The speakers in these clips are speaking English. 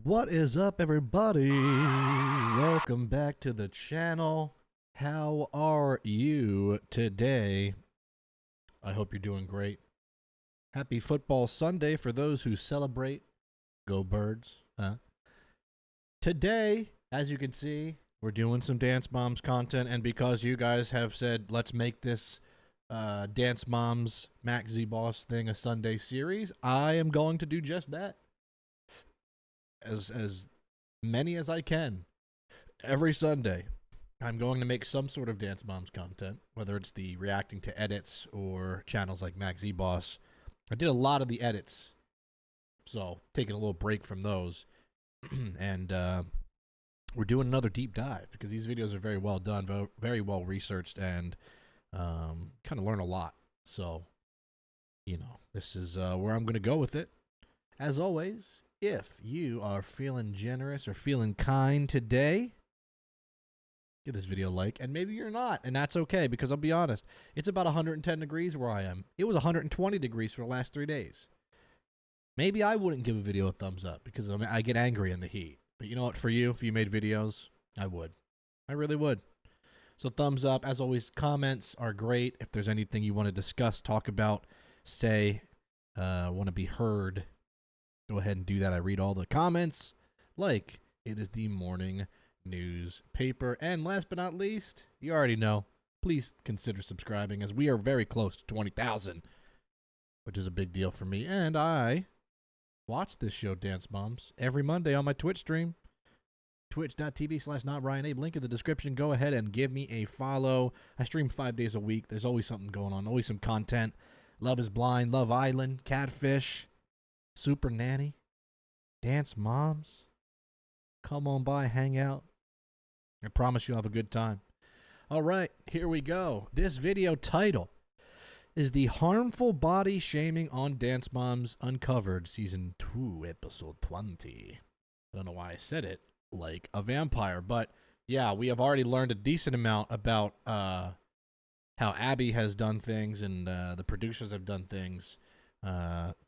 What is up, everybody? Welcome back to the channel. How are you today? I hope you're doing great. Happy Football Sunday for those who celebrate. Go Birds. Today, as you can see, we're doing some Dance Moms content, and because you guys have said, let's make this Dance Moms mackzboss thing a Sunday series, I am going to do just that. As many as I can. Every Sunday, I'm going to make some sort of Dance Moms content, whether it's the reacting to edits or channels like mackzboss. I did a lot of the edits, so taking a little break from those. And we're doing another deep dive because these videos are very well done, very well researched, and kind of learn a lot. So, you know, this is where I'm going to go with it. As always, if you are feeling generous or feeling kind today, give this video a like, and maybe you're not, and that's okay, because I'll be honest, it's about 110 degrees where I am. It was 120 degrees for the last 3 days. Maybe I wouldn't give a video a thumbs up, because I get angry in the heat. But you know what, for you, if you made videos, I would. I really would. So thumbs up. As always, comments are great. If there's anything you want to discuss, talk about, say, want to be heard, go ahead and do that. I read all the comments like it is the morning newspaper. And last but not least, you already know, please consider subscribing, as we are very close to 20,000, which is a big deal for me. And I watch this show, Dance Moms, every Monday on my Twitch stream, twitch.tv/NotRyanAbe. Link in the description. Go ahead and give me a follow. I stream 5 days a week. There's always something going on, always some content. Love is Blind, Love Island, Catfish, Super Nanny, Dance Moms. Come on by, hang out. I promise you'll have a good time. All right, here we go. This video title is The Harmful Body Shaming on Dance Moms Uncovered, Season 2, Episode 20. I don't know why I said it like a vampire, but yeah, we have already learned a decent amount about how Abby has done things and the producers have done things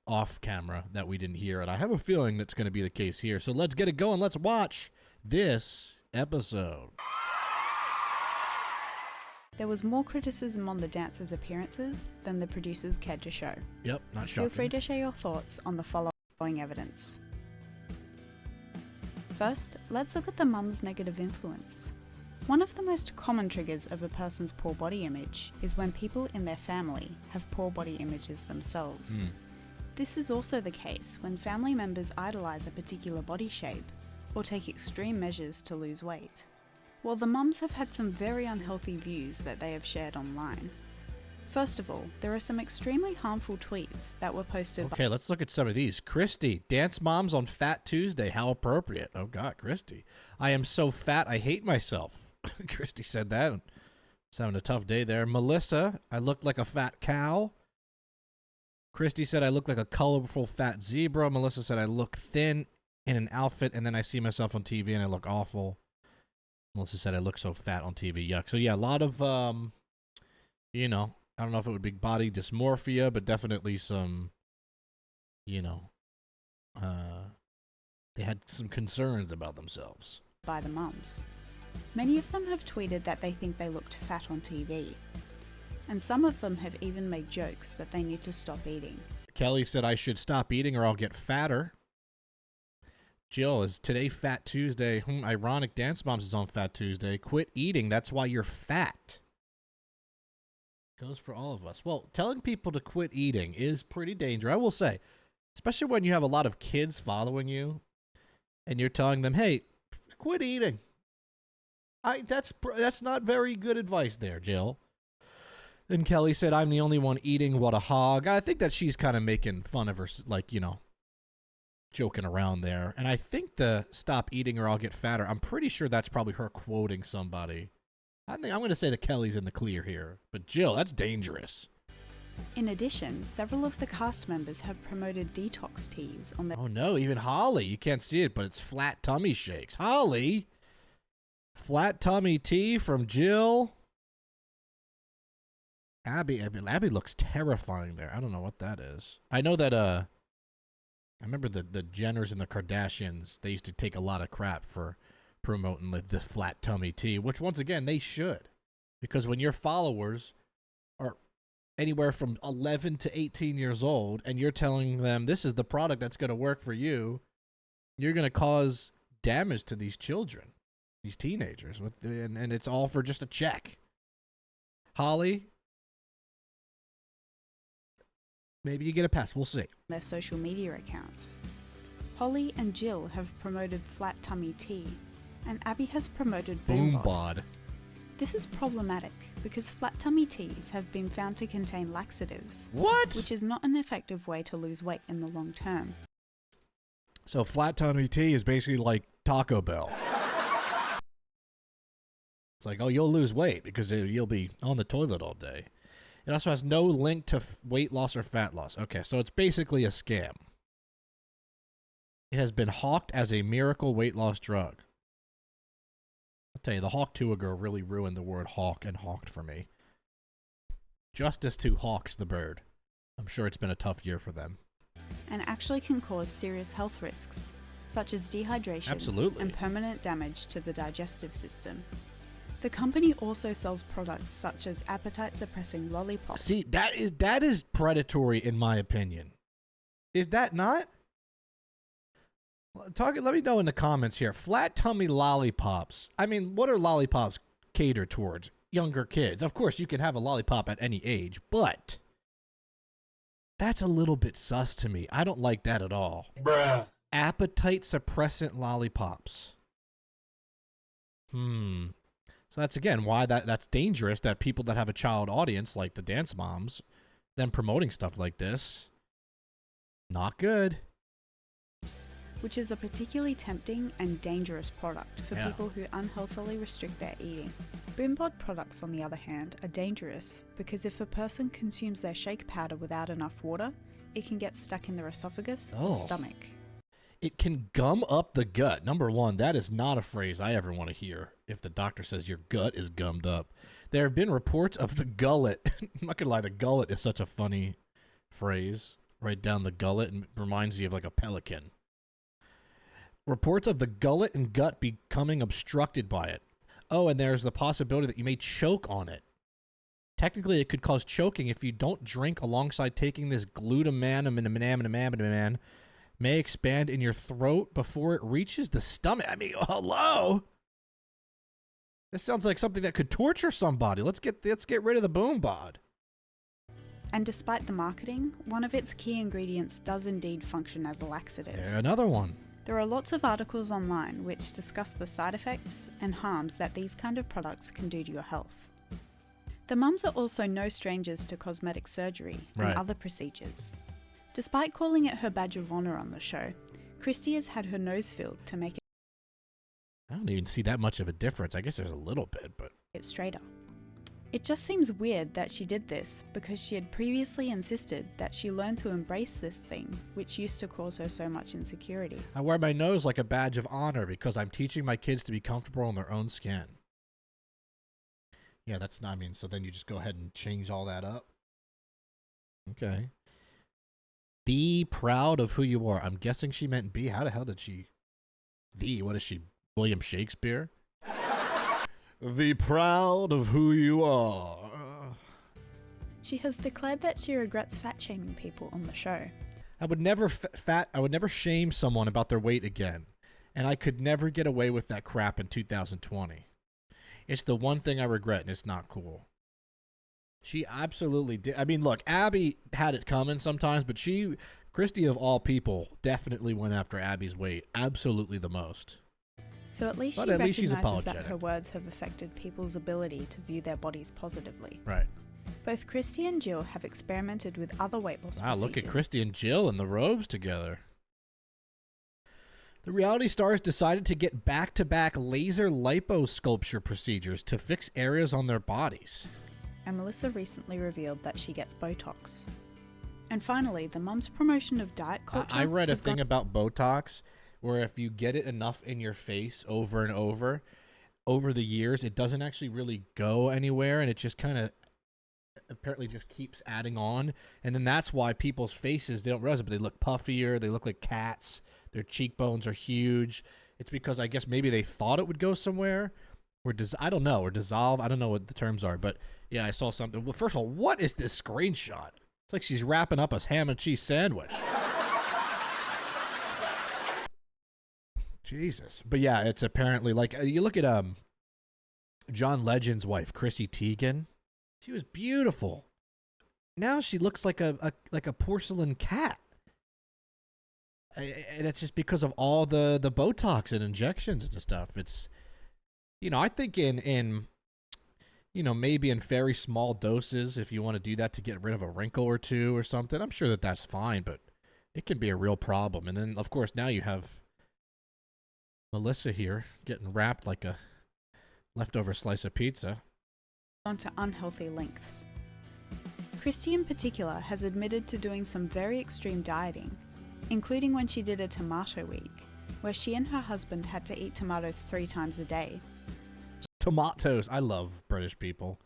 off camera that we didn't hear, and I have a feeling that's going to be the case here. So let's get it going. Let's watch this episode. There was more criticism on the dancers' appearances than the producers cared to show. Yep, not shocking. Feel free to share your thoughts on the following evidence. First, let's look at the mum's negative influence. One of the most common triggers of a person's poor body image is when people in their family have poor body images themselves. This is also the case when family members idolize a particular body shape or take extreme measures to lose weight. While the mums have had some very unhealthy views that they have shared online. First of all, there are some extremely harmful tweets that were posted Okay, let's look at some of these. Christy, Dance Moms on Fat Tuesday. How appropriate. Oh, God, Christy. I am so fat, I hate myself. Christy said that. It's having a tough day there. Melissa, I look like a fat cow. Christy said I look like a colorful fat zebra. Melissa said I look thin in an outfit, and then I see myself on TV and I look awful. Melissa said I look so fat on TV. Yuck. So yeah, a lot of, you know, I don't know if it would be body dysmorphia, but definitely some, you know, they had some concerns about themselves. By the mums. Many of them have tweeted that they think they looked fat on TV. And some of them have even made jokes that they need to stop eating. Kelly said I should stop eating or I'll get fatter. Jill, is today Fat Tuesday? Ironic, Dance Moms is on Fat Tuesday. Quit eating, that's why you're fat. Goes for all of us. Well, telling people to quit eating is pretty dangerous, I will say. Especially when you have a lot of kids following you and you're telling them, hey, quit eating. That's not very good advice there, Jill. Then Kelly said, I'm the only one eating, what a hog. I think that she's kind of making fun of her, like, you know, joking around there. And I think the stop eating or I'll get fatter, I'm pretty sure that's probably her quoting somebody. I'm going to say that Kelly's in the clear here. But Jill, that's dangerous. In addition, several of the cast members have promoted detox teas on their... Oh no, even Holly. You can't see it, but it's flat tummy shakes. Holly! Flat tummy tea from Jill. Abby looks terrifying there. I don't know what that is. I know that I remember the Jenners and the Kardashians, they used to take a lot of crap for promoting the flat tummy tea, which once again, they should. Because when your followers are anywhere from 11 to 18 years old and you're telling them this is the product that's going to work for you, you're going to cause damage to these children, these teenagers, and it's all for just a check. Holly, maybe you get a pass. We'll see. Their social media accounts. Holly and Jill have promoted flat tummy tea, and Abby has promoted Boom Bod. Bod. This is problematic because flat tummy teas have been found to contain laxatives. What? Which is not an effective way to lose weight in the long term. So flat tummy tea is basically like Taco Bell. It's like, oh, you'll lose weight because you'll be on the toilet all day. It also has no link to weight loss or fat loss. Okay, so it's basically a scam. It has been hawked as a miracle weight loss drug. I'll tell you, the Hawk Tuah girl really ruined the word hawk and hawked for me. Justice to hawks the bird. I'm sure it's been a tough year for them. And actually can cause serious health risks, such as dehydration Absolutely. and permanent damage to the digestive system. The company also sells products such as appetite-suppressing lollipops. See, that is predatory in my opinion. Is that not? Let me know in the comments here. Flat tummy lollipops. I mean, what are lollipops catered towards? Younger kids. Of course, you can have a lollipop at any age, but that's a little bit sus to me. I don't like that at all. Bruh. Appetite suppressant lollipops. So that's again why that's dangerous, that people that have a child audience like the dance moms, them promoting stuff like this, not good. Which is a particularly tempting and dangerous product for people who unhealthily restrict their eating. Boom Bod products, on the other hand, are dangerous because if a person consumes their shake powder without enough water, it can get stuck in their esophagus or stomach. It can gum up the gut. Number one, that is not a phrase I ever want to hear if the doctor says your gut is gummed up. There have been reports of the gullet. I'm not going to lie, the gullet is such a funny phrase. Right down the gullet, and reminds you of like a pelican. Reports of the gullet and gut becoming obstructed by it. Oh, and there's the possibility that you may choke on it. Technically, it could cause choking if you don't drink alongside taking this glutamine may expand in your throat before it reaches the stomach. I mean, hello? This sounds like something that could torture somebody. Let's get rid of the Boom Bod. And despite the marketing, one of its key ingredients does indeed function as a laxative. Another one. There are lots of articles online which discuss the side effects and harms that these kind of products can do to your health. The mums are also no strangers to cosmetic surgery and other procedures. Despite calling it her badge of honor on the show, Christy has had her nose filled to make I don't even see that much of a difference. I guess there's a little bit, but it straighter. It just seems weird that she did this because she had previously insisted that she learned to embrace this thing, which used to cause her so much insecurity. I wear my nose like a badge of honor because I'm teaching my kids to be comfortable in their own skin. Yeah, that's not, I mean, so then you just go ahead and change all that up. Okay. Be proud of who you are. I'm guessing she meant be. How the hell did she? What is she? William Shakespeare? Be proud of who you are. She has declared that she regrets fat-shaming people on the show. I would never shame someone about their weight again, and I could never get away with that crap in 2020. It's the one thing I regret, and it's not cool. She absolutely did. I mean, look, Abby had it coming sometimes, but Christy of all people, definitely went after Abby's weight. Absolutely the most. So at least she's that her words have affected people's ability to view their bodies positively. Right. Both Christy and Jill have experimented with other weight loss procedures. Wow, look at Christy and Jill in the robes together. The reality stars decided to get back-to-back laser liposculpture procedures to fix areas on their bodies. And Melissa recently revealed that she gets Botox. And finally, the mum's promotion of diet culture. I read a thing about Botox where if you get it enough in your face over and over the years, it doesn't actually really go anywhere, and it just kind of apparently just keeps adding on, and then that's why people's faces, they don't realize it, but they look puffier, they look like cats, their cheekbones are huge. It's because I guess maybe they thought it would go somewhere, or I don't know, or dissolve. I don't know what the terms are, but yeah, I saw something. Well, first of all, what is this screenshot? It's like she's wrapping up a ham and cheese sandwich. Jesus. But yeah, it's apparently like, you look at John Legend's wife, Chrissy Teigen. She was beautiful. Now she looks like a porcelain cat. And it's just because of all the Botox and injections and stuff. It's, I think in maybe in very small doses, if you want to do that to get rid of a wrinkle or two or something, I'm sure that's fine, but it can be a real problem. And then, of course, now you have Melissa here getting wrapped like a leftover slice of pizza. Onto unhealthy lengths. Christy in particular has admitted to doing some very extreme dieting, including when she did a tomato week, where she and her husband had to eat tomatoes 3 times a day. Tomatoes. I love British people.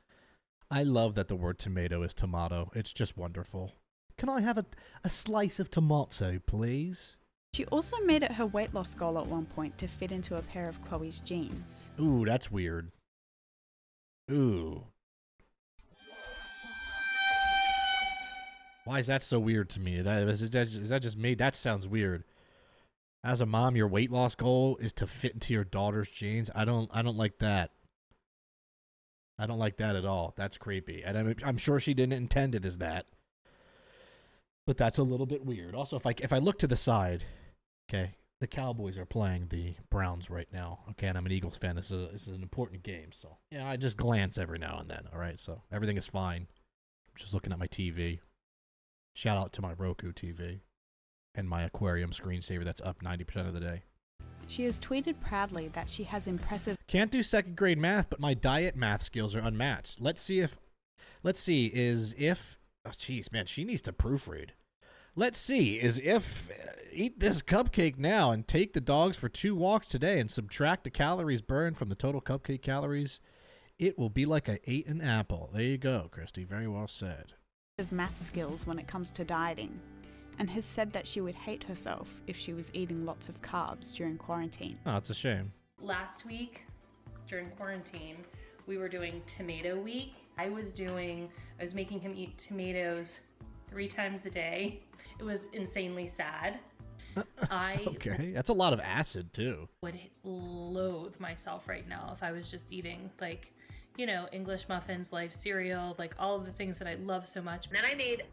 I love that the word tomato is tomato. It's just wonderful. Can I have a slice of tomato, please? She also made it her weight loss goal at one point to fit into a pair of Chloe's jeans. Ooh, that's weird. Ooh. Why is that so weird to me? Is that just me? That sounds weird. As a mom, your weight loss goal is to fit into your daughter's jeans. I don't like that. I don't like that at all. That's creepy. And I'm sure she didn't intend it as that. But that's a little bit weird. Also, if I look to the side, okay, the Cowboys are playing the Browns right now. Okay, and I'm an Eagles fan. This is an important game. So, yeah, I just glance every now and then. All right, so everything is fine. I'm just looking at my TV. Shout out to my Roku TV and my aquarium screensaver that's up 90% of the day. She has tweeted proudly that she has impressive... Can't do second grade math, but my diet math skills are unmatched. Oh, jeez, man, she needs to proofread. Let's see, eat this cupcake now and take the dogs for 2 walks today and subtract the calories burned from the total cupcake calories. It will be like I ate an apple. There you go, Christy. Very well said. Math skills when it comes to dieting, and has said that she would hate herself if she was eating lots of carbs during quarantine. Oh, it's a shame. Last week, during quarantine, we were doing tomato week. I was making him eat tomatoes 3 times a day. It was insanely sad. Okay, that's a lot of acid too. Would loathe myself right now if I was just eating English muffins, Life cereal, like all of the things that I love so much. And then I made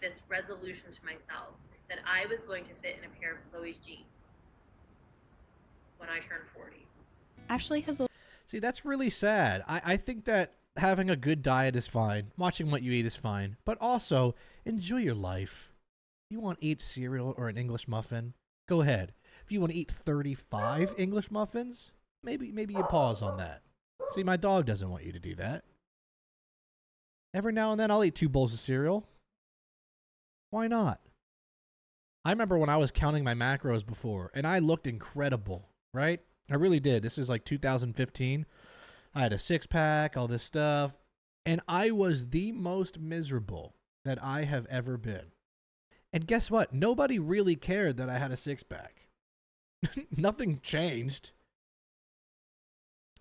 this resolution to myself that I was going to fit in a pair of Chloe's jeans when I turned 40. Ashley has... See, that's really sad. I think that having a good diet is fine. Watching what you eat is fine. But also, enjoy your life. If you want to eat cereal or an English muffin, go ahead. If you want to eat 35 English muffins, maybe you pause on that. See, my dog doesn't want you to do that. Every now and then, I'll eat 2 bowls of cereal. Why not? I remember when I was counting my macros before, and I looked incredible, right? I really did. This is like 2015. I had a 6-pack, all this stuff, and I was the most miserable that I have ever been. And guess what? Nobody really cared that I had a 6-pack. Nothing changed.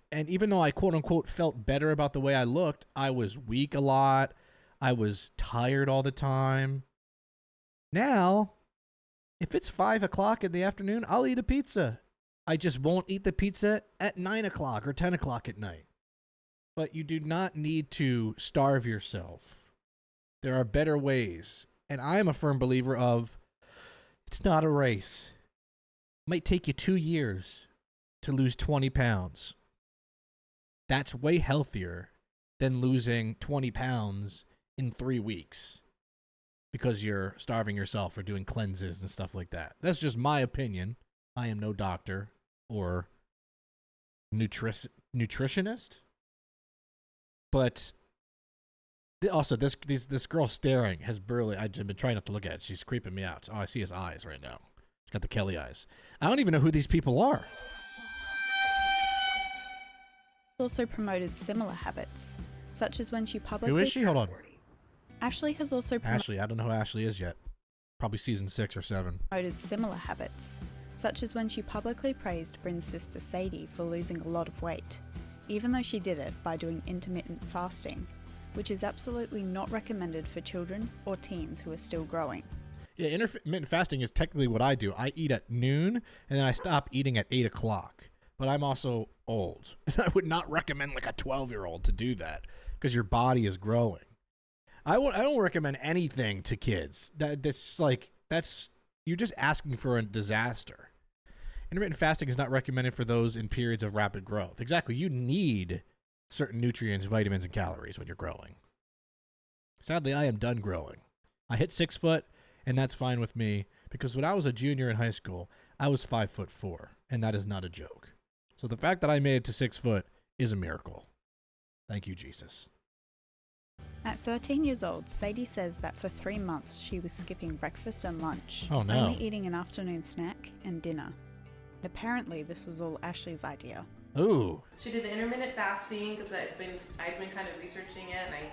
And even though I quote-unquote felt better about the way I looked, I was weak a lot. I was tired all the time. Now, if it's 5 o'clock in the afternoon, I'll eat a pizza. I just won't eat the pizza at 9 o'clock or 10 o'clock at night. But you do not need to starve yourself. There are better ways. And I am a firm believer of, it's not a race. It might take you 2 years to lose 20 pounds. That's way healthier than losing 20 pounds in 3 weeks because you're starving yourself or doing cleanses and stuff like that. That's just my opinion. I am no doctor or nutritionist. But also, this girl staring has barely... I've been trying not to look at it. She's creeping me out. Oh, I see his eyes right now. She's got the Kelly eyes. I don't even know who these people are. Also promoted similar habits, such as when she publicly... Who is she? Hold on. Ashley has also Ashley, I don't know who Ashley is yet. Probably season 6 or 7. promoted similar habits, such as when she publicly praised Bryn's sister Sadie for losing a lot of weight, even though she did it by doing intermittent fasting, which is absolutely not recommended for children or teens who are still growing. Yeah, intermittent fasting is technically what I do. I eat at noon, and then I stop eating at 8 o'clock. But I'm also old. I would not recommend like a 12-year-old to do that because your body is growing. I don't recommend anything to kids. That's you're just asking for a disaster. Intermittent fasting is not recommended for those in periods of rapid growth. Exactly. You need certain nutrients, vitamins, and calories when you're growing. Sadly, I am done growing. I hit 6 foot, and that's fine with me because when I was a junior in high school, I was 5'4", and that is not a joke. So the fact that I made it to 6 foot is a miracle. Thank you, Jesus. At 13 years old, Sadie says that for 3 months she was skipping breakfast and lunch, Oh, no. only eating an afternoon snack and dinner. Apparently, this was all Ashley's idea. Ooh. She did the intermittent fasting because I'd been kind of researching it, and I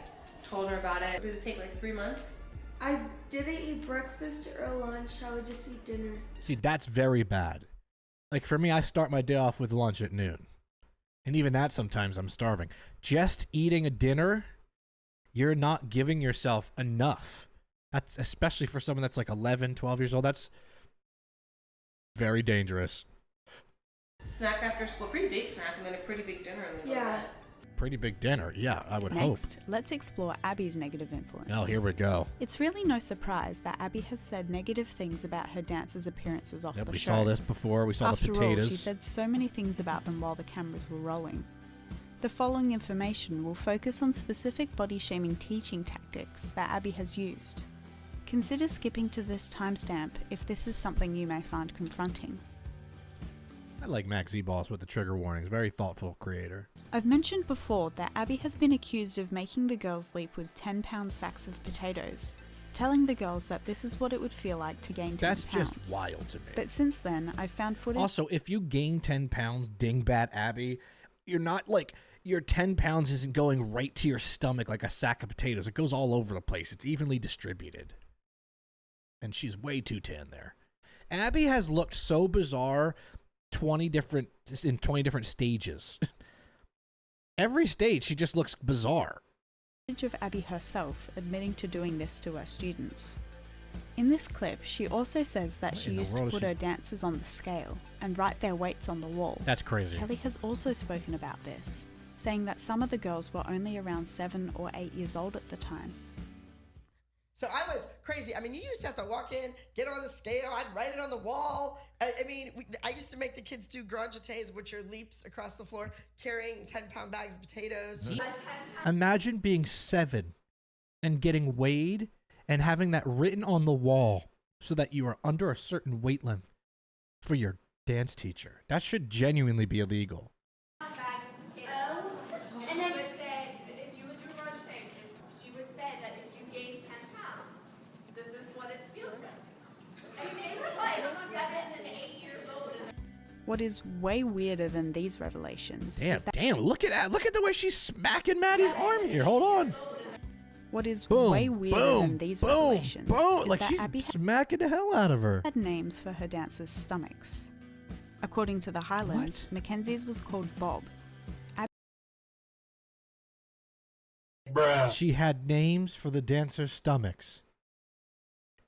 told her about it. Did it take like 3 months? I didn't eat breakfast or lunch. I would just eat dinner. See, that's very bad. Like for me, I start my day off with lunch at noon. And even that, sometimes I'm starving. Just eating a dinner, you're not giving yourself enough. That's especially for someone that's like 11, 12 years old. That's very dangerous. Snack after school, pretty big snack, and then a pretty big dinner. And then Yeah. Pretty big dinner. Yeah, I would hope. Next, let's explore Abby's negative influence. Oh, here we go. It's really no surprise that Abby has said negative things about her dancers' appearances off Yep, the we show. saw this before. We saw After the potatoes. all, she said so many things about them while the cameras were rolling. The following information will focus on specific body-shaming teaching tactics that Abby has used. Consider skipping to this timestamp if this is something you may find confronting. I like mackzboss with the trigger warnings. Very thoughtful creator. I've mentioned before that Abby has been accused of making the girls leap with 10-pound sacks of potatoes, telling the girls that this is what it would feel like to gain 10 That's pounds. just wild to me. But since then, I've found footage... Also, if you gain 10 pounds, dingbat Abby, you're not like... Your 10 pounds isn't going right to your stomach like a sack of potatoes. It goes all over the place. It's evenly distributed. And she's way too tan there. Abby has looked so bizarre in 20 different stages. Every stage, she just looks bizarre. Of Abby herself admitting to doing this to her students. In this clip, she also says that What she in the used to world is put she- her dancers on the scale and write their weights on the wall. That's crazy. Kelly has also spoken about this, saying that some of the girls were only around 7 or 8 years old at the time. So I was crazy. I mean, you used to have to walk in, get on the scale. I'd write it on the wall. I used to make the kids do grand jetés, which are leaps across the floor, carrying 10-pound bags of potatoes. Imagine being 7 and getting weighed and having that written on the wall so that you are under a certain weight length for your dance teacher. That should genuinely be illegal. And then she would say, if you would do a thing, she would say that if you gain 10 pounds, this is what it feels like. And they were like 7 and 8 years old. What is way weirder than these revelations Damn, is that look at that. Look at the way she's smacking Maddie's arm here. Hold on. what is Boom, way weirder boom, than these boom, revelations boom. is Like that she's Abby smacking the hell out of her. had names for her dancers' stomachs. According to the Highland, What? Mackenzie's was called Bob. She had names for the dancers' stomachs.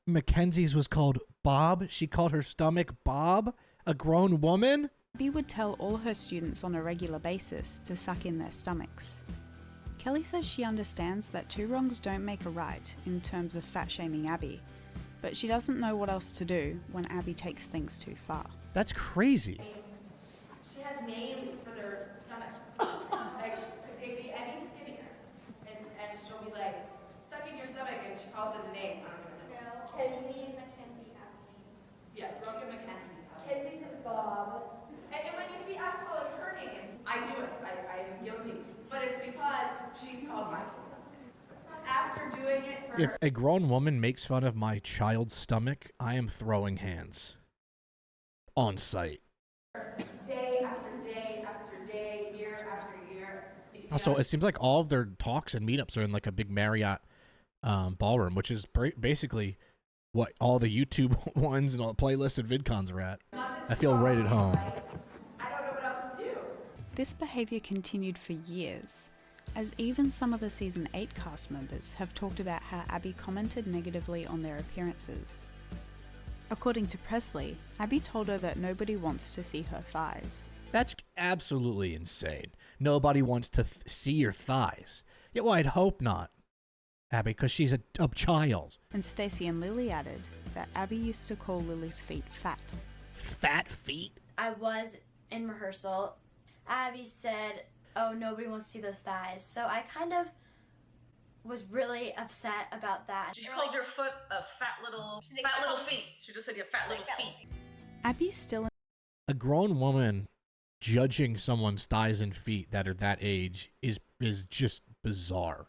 Mackenzie's was called Bob. She called her stomach Bob, a grown woman. Abby would tell all her students on a regular basis to suck in their stomachs. Kelly says she understands that 2 wrongs don't make a right in terms of fat-shaming Abby, but she doesn't know what else to do when Abby takes things too far. That's crazy. She has names for their stomachs. Like, they'd be any skinnier. And she'll be like, suck in your stomach, and she calls it a name. I don't even know. Kenzie and Mackenzie have names. Yeah, Brooke and Mackenzie. Kenzie's is Bob. And when you see us calling her name, I do it. I am guilty. But it's because she's called my kids something. After doing it for If a grown woman makes fun of my child's stomach, I am throwing hands. On site. day after day after day, year after year. Also, it seems like all of their talks and meetups are in like a big Marriott ballroom, which is basically what all the YouTube ones and all the playlists and VidCons are at. I feel right at home. I don't know what else to do. This behaviour continued for years, as even some of the Season 8 cast members have talked about how Abby commented negatively on their appearances. According to Presley, Abby told her that nobody wants to see her thighs. That's absolutely insane. Nobody wants to see your thighs. Yeah, well, I'd hope not, Abby, because she's a child. And Stacey and Lily added that Abby used to call Lily's feet fat. Fat feet? I was in rehearsal. Abby said, "Oh, nobody wants to see those thighs." So I kind of was really upset about that. She called your foot a fat little feet. She just said you have fat little feet. Abby's still A grown woman judging someone's thighs and feet that are that age is just bizarre.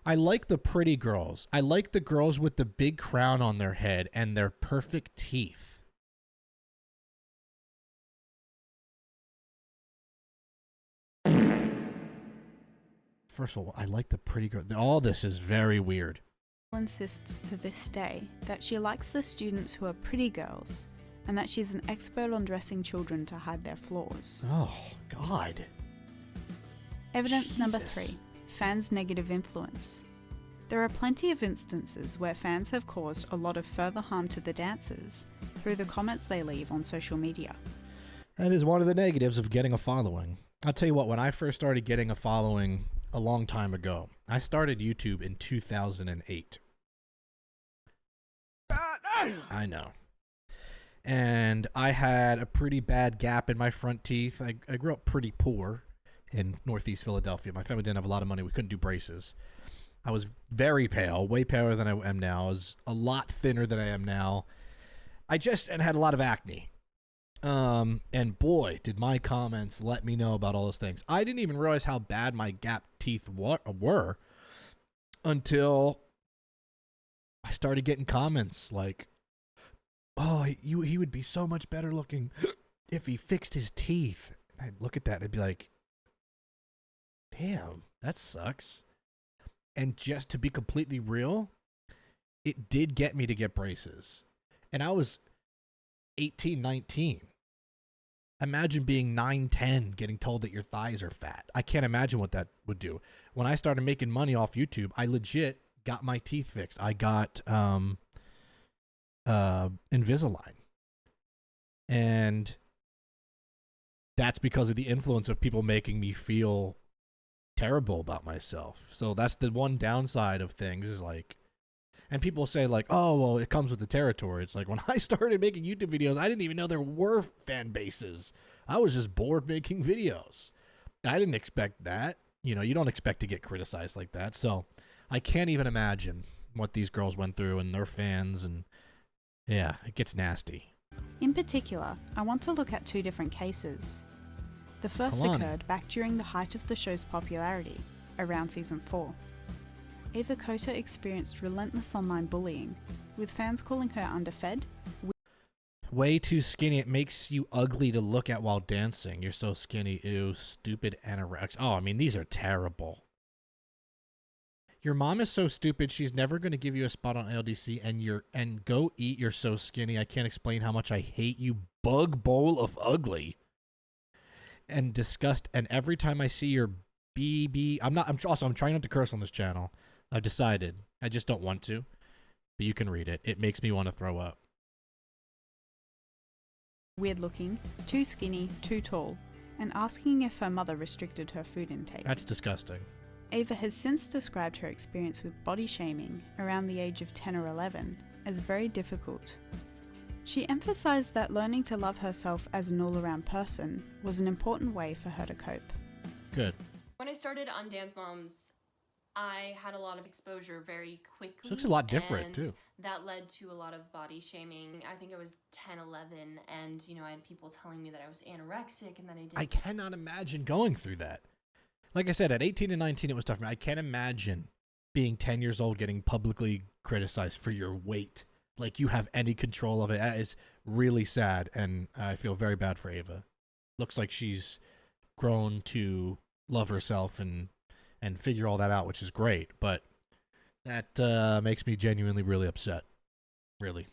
I like the pretty girls. I like the girls with the big crown on their head and their perfect teeth. First of all, I like the pretty girl. All this is very weird. insists to this day that she likes the students who are pretty girls and that she's an expert on dressing children to hide their flaws. Oh, God. Evidence number Jesus. 3. Fans' negative influence. There are plenty of instances where fans have caused a lot of further harm to the dancers through the comments they leave on social media. That is one of the negatives of getting a following. I'll tell you what, when I first started getting a following a long time ago, I started YouTube in 2008. I know. And I had a pretty bad gap in my front teeth. I grew up pretty poor in Northeast Philadelphia. My family didn't have a lot of money. We couldn't do braces. I was very pale, way paler than I am now. I was a lot thinner than I am now. And had a lot of acne. And boy, did my comments let me know about all those things. I didn't even realize how bad my gap teeth were until I started getting comments like, "Oh, he would be so much better looking if he fixed his teeth." And I'd look at that and I'd be like, "Damn, that sucks." And just to be completely real, it did get me to get braces. And I was 18, 19. Imagine being 9, 10, getting told that your thighs are fat. I can't imagine what that would do. When I started making money off YouTube, I legit got my teeth fixed. I got Invisalign. And that's because of the influence of people making me feel terrible about myself. So that's the one downside of things is like, and people say like, "Oh, well, it comes with the territory." It's like when I started making YouTube videos, I didn't even know there were fan bases. I was just bored making videos. I didn't expect that. You know, you don't expect to get criticized like that. So I can't even imagine what these girls went through and their fans. And yeah, it gets nasty. In particular, I want to look at 2 different cases. The first Kalani. occurred back during the height of the show's popularity, around season 4. Ava Kota experienced relentless online bullying, with fans calling her underfed. Way too skinny. It makes you ugly to look at while dancing. You're so skinny. Ew, stupid anorex. Oh, I mean, these are terrible. Your mom is so stupid. She's never going to give you a spot on LDC, and go eat. You're so skinny. I can't explain how much I hate you. Bug bowl of ugly and disgust. And every time I see your BB, I'm trying not to curse on this channel. I've decided. I just don't want to. But you can read it. It makes me want to throw up. Weird looking, too skinny, too tall, and asking if her mother restricted her food intake. That's disgusting. Ava has since described her experience with body shaming around the age of 10 or 11 as very difficult. She emphasized that learning to love herself as an all-around person was an important way for her to cope. Good. When I started on Dance Moms, I had a lot of exposure very quickly. She looks a lot different, and too. That led to a lot of body shaming. I think I was 10, 11, and, I had people telling me that I was anorexic and that I didn't. I cannot imagine going through that. Like I said, at 18 and 19, it was tough for me. I can't imagine being 10 years old getting publicly criticized for your weight. Like you have any control of it. That is really sad, and I feel very bad for Ava. Looks like she's grown to love herself and figure all that out, which is great. But That makes me genuinely really upset. Really.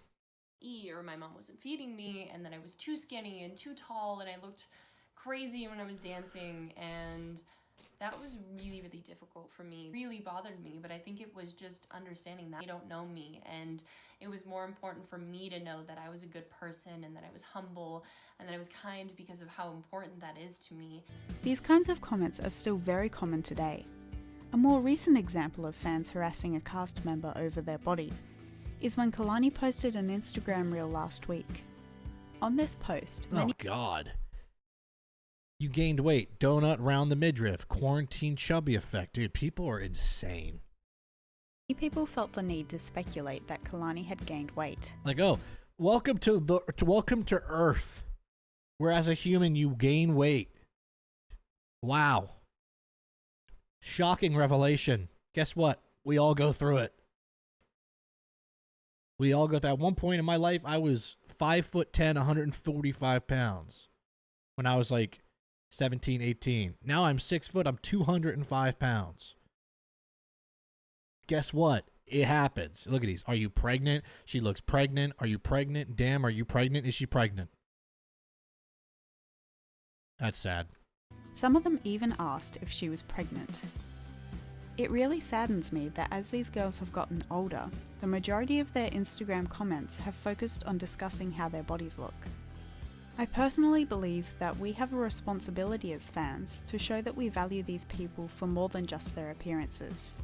Or my mom wasn't feeding me, and then I was too skinny and too tall, and I looked crazy when I was dancing, and that was really, really difficult for me. It really bothered me, but I think it was just understanding that they don't know me, and it was more important for me to know that I was a good person and that I was humble and that I was kind because of how important that is to me. These kinds of comments are still very common today. A more recent example of fans harassing a cast member over their body is when Kalani posted an Instagram reel last week. On this post, Oh, God. You gained weight. Donut round the midriff. Quarantine chubby effect. Dude, people are insane. many people felt the need to speculate that Kalani had gained weight. Like, oh, welcome to Earth, where as a human you gain weight. Wow. Shocking revelation. Guess what? We all go through it. We all go through. At one point in my life, I was 5'10", 145 pounds. When I was like 17, 18. Now I'm 6 foot. I'm 205 pounds. Guess what? It happens. Look at these. Are you pregnant? She looks pregnant. Are you pregnant? Damn, are you pregnant? Is she pregnant? That's sad. Some of them even asked if she was pregnant. It really saddens me that as these girls have gotten older, the majority of their Instagram comments have focused on discussing how their bodies look. I personally believe that we have a responsibility as fans to show that we value these people for more than just their appearances.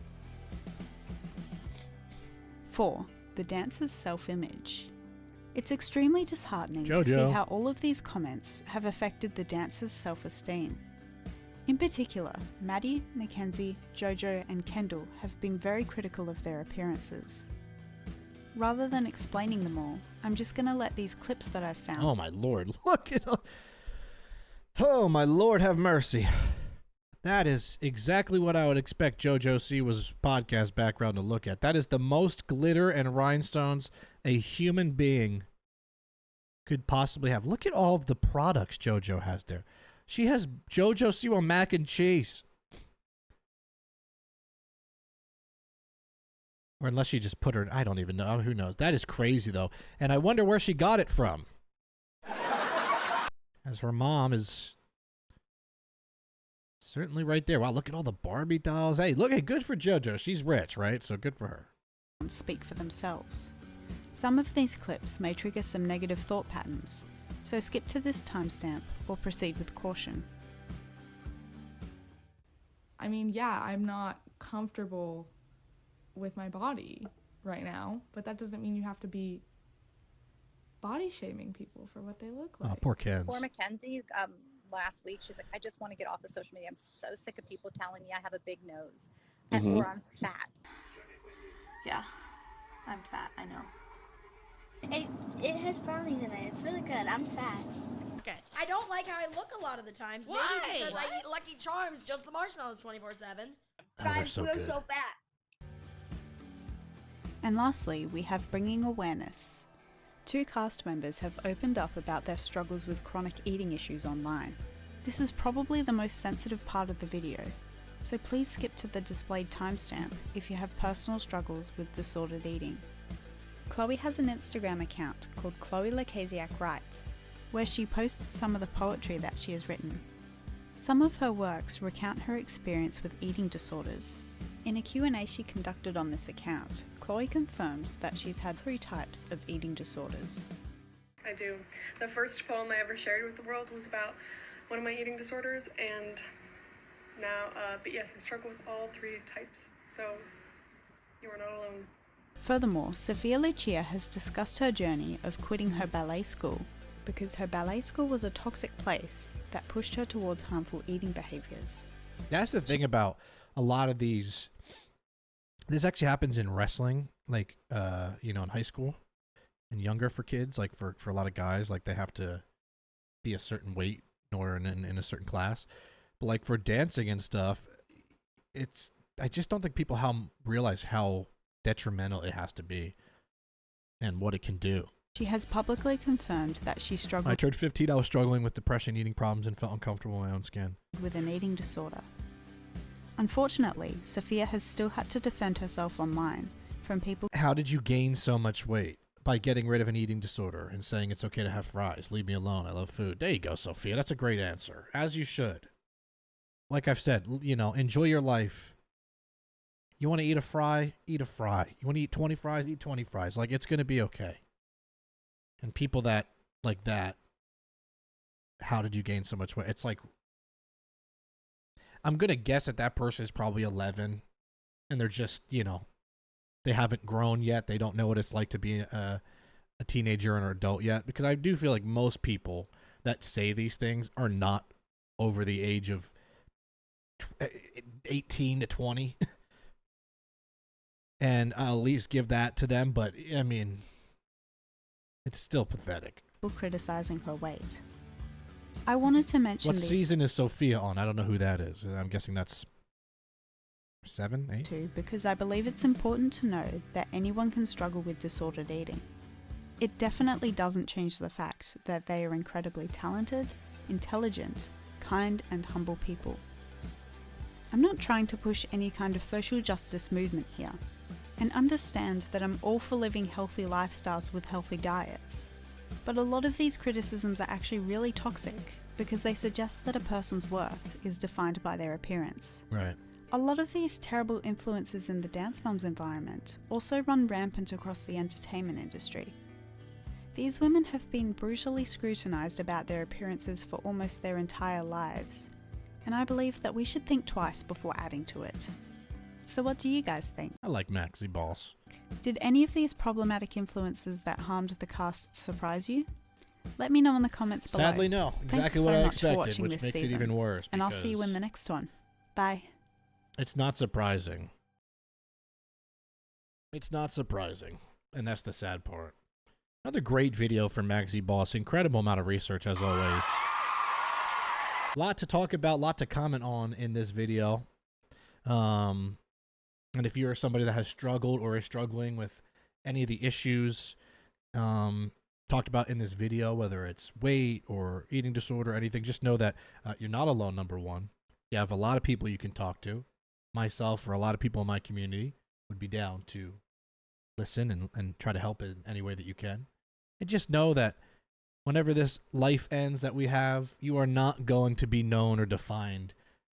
4. The dancer's self-image. It's extremely disheartening to see how all of these comments have affected the dancer's self-esteem. In particular, Maddie, Mackenzie, Jojo and Kendall have been very critical of their appearances. Rather than explaining them all, I'm just going to let these clips that I've found... Oh my lord, look at... Oh my lord, have mercy. That is exactly what I would expect JoJo Siwa's podcast background to look at. That is the most glitter and rhinestones a human being could possibly have. Look at all of the products JoJo has there. She has JoJo Siwa mac and cheese. Or unless she just put her... I don't even know. Who knows? That is crazy, though. And I wonder where she got it from. As her mom is... certainly right there. Wow, look at all the Barbie dolls. Hey, look, hey, good for JoJo. She's rich, right? So good for her. Speak for themselves. Some of these clips may trigger some negative thought patterns, so skip to this timestamp or proceed with caution. I mean, yeah, I'm not comfortable with my body right now, but that doesn't mean you have to be body shaming people for what they look like. Oh, poor kids. Poor Mackenzie, last week, she's like, I just want to get off of social media. I'm so sick of people telling me I have a big nose or I'm fat. Yeah, I'm fat, I know. It has brownies in it. It's really good. I'm fat. Okay. I don't like how I look a lot of the times. Why? Maybe because I eat Lucky Charms, just the marshmallows 24/7. They're so good. so fat. And lastly, we have bringing awareness. 2 cast members have opened up about their struggles with chronic eating issues online. This is probably the most sensitive part of the video, so please skip to the displayed timestamp if you have personal struggles with disordered eating. Chloe has an Instagram account called Chloe Lacasiak Writes, where she posts some of the poetry that she has written. Some of her works recount her experience with eating disorders. In a Q&A she conducted on this account, Chloe confirmed that she's had 3 types of eating disorders. I do. The first poem I ever shared with the world was about one of my eating disorders, and now, but yes, I struggle with all 3 types, so you are not alone. Furthermore, Sophia Lucia has discussed her journey of quitting her ballet school because her ballet school was a toxic place that pushed her towards harmful eating behaviors. That's the thing about a lot of these. This actually happens in wrestling, like, in high school and younger for kids. Like for a lot of guys, like they have to be a certain weight or in a certain class. But like for dancing and stuff, I just don't think people realize how detrimental it has to be and what it can do. She has publicly confirmed that she struggled. When I turned 15, I was struggling with depression, eating problems, and felt uncomfortable in my own skin. With an eating disorder. Unfortunately, Sophia has still had to defend herself online from people. How did you gain so much weight? By getting rid of an eating disorder and saying it's okay to have fries. Leave me alone. I love food. There you go, Sophia. That's a great answer. As you should. Like I've said, you know, enjoy your life. You want to eat a fry? Eat a fry. You want to eat 20 fries? Eat 20 fries. Like, it's going to be okay. And people that, like that, how did you gain so much weight? It's like, I'm going to guess that person is probably 11 and they're just, you know, they haven't grown yet. They don't know what it's like to be a teenager or an adult yet. Because I do feel like most people that say these things are not over the age of 18 to 20. And I'll at least give that to them. But, I mean, it's still pathetic. Criticizing her weight. I wanted to mention what season is Sophia on? I don't know who that is. I'm guessing that's 7, 8? Too, because I believe it's important to know that anyone can struggle with disordered eating. It definitely doesn't change the fact that they are incredibly talented, intelligent, kind and humble people. I'm not trying to push any kind of social justice movement here, and understand that I'm all for living healthy lifestyles with healthy diets. But a lot of these criticisms are actually really toxic because they suggest that a person's worth is defined by their appearance. Right. A lot of these terrible influences in the Dance Moms environment also run rampant across the entertainment industry. These women have been brutally scrutinized about their appearances for almost their entire lives, and I believe that we should think twice before adding to it. So what do you guys think? I like mackzboss. Did any of these problematic influences that harmed the cast surprise you? Let me know in the comments below. Sadly, no. Exactly Thanks what so I much for expected, watching which this makes season. it even worse. And I'll see you in the next one. Bye. It's not surprising. It's not surprising. And that's the sad part. Another great video from mackzboss. Incredible amount of research, as always. A lot to talk about, a lot to comment on in this video. And if you're somebody that has struggled or is struggling with any of the issues talked about in this video, whether it's weight or eating disorder or anything, just know that you're not alone, number one. You have a lot of people you can talk to. Myself or a lot of people in my community would be down to listen and try to help in any way that you can. And just know that whenever this life ends that we have, you are not going to be known or defined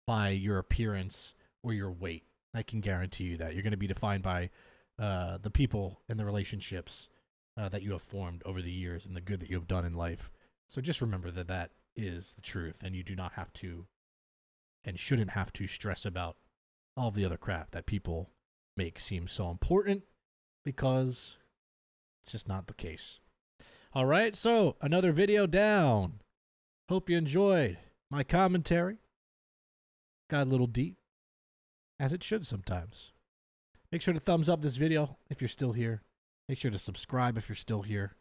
by your appearance or your weight. I can guarantee you that. You're going to be defined by the people and the relationships that you have formed over the years and the good that you have done in life. So just remember that that is the truth, and you do not have to and shouldn't have to stress about all the other crap that people make seem so important, because it's just not the case. All right, so another video down. Hope you enjoyed my commentary. Got a little deep, as it should sometimes. Make sure to thumbs up this video if you're still here. Make sure to subscribe if you're still here.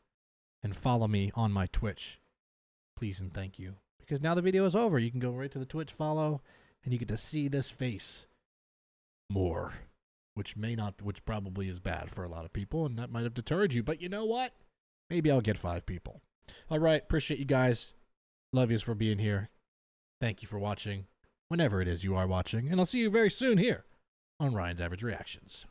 And follow me on my Twitch. Please and thank you. Because now the video is over. You can go right to the Twitch follow, and you get to see this face more. Which probably is bad for a lot of people, and that might have deterred you. But you know what? Maybe I'll get 5 people. All right, appreciate you guys. Love yous for being here. Thank you for watching, whenever it is you are watching. And I'll see you very soon here on Ryan's Average Reactions.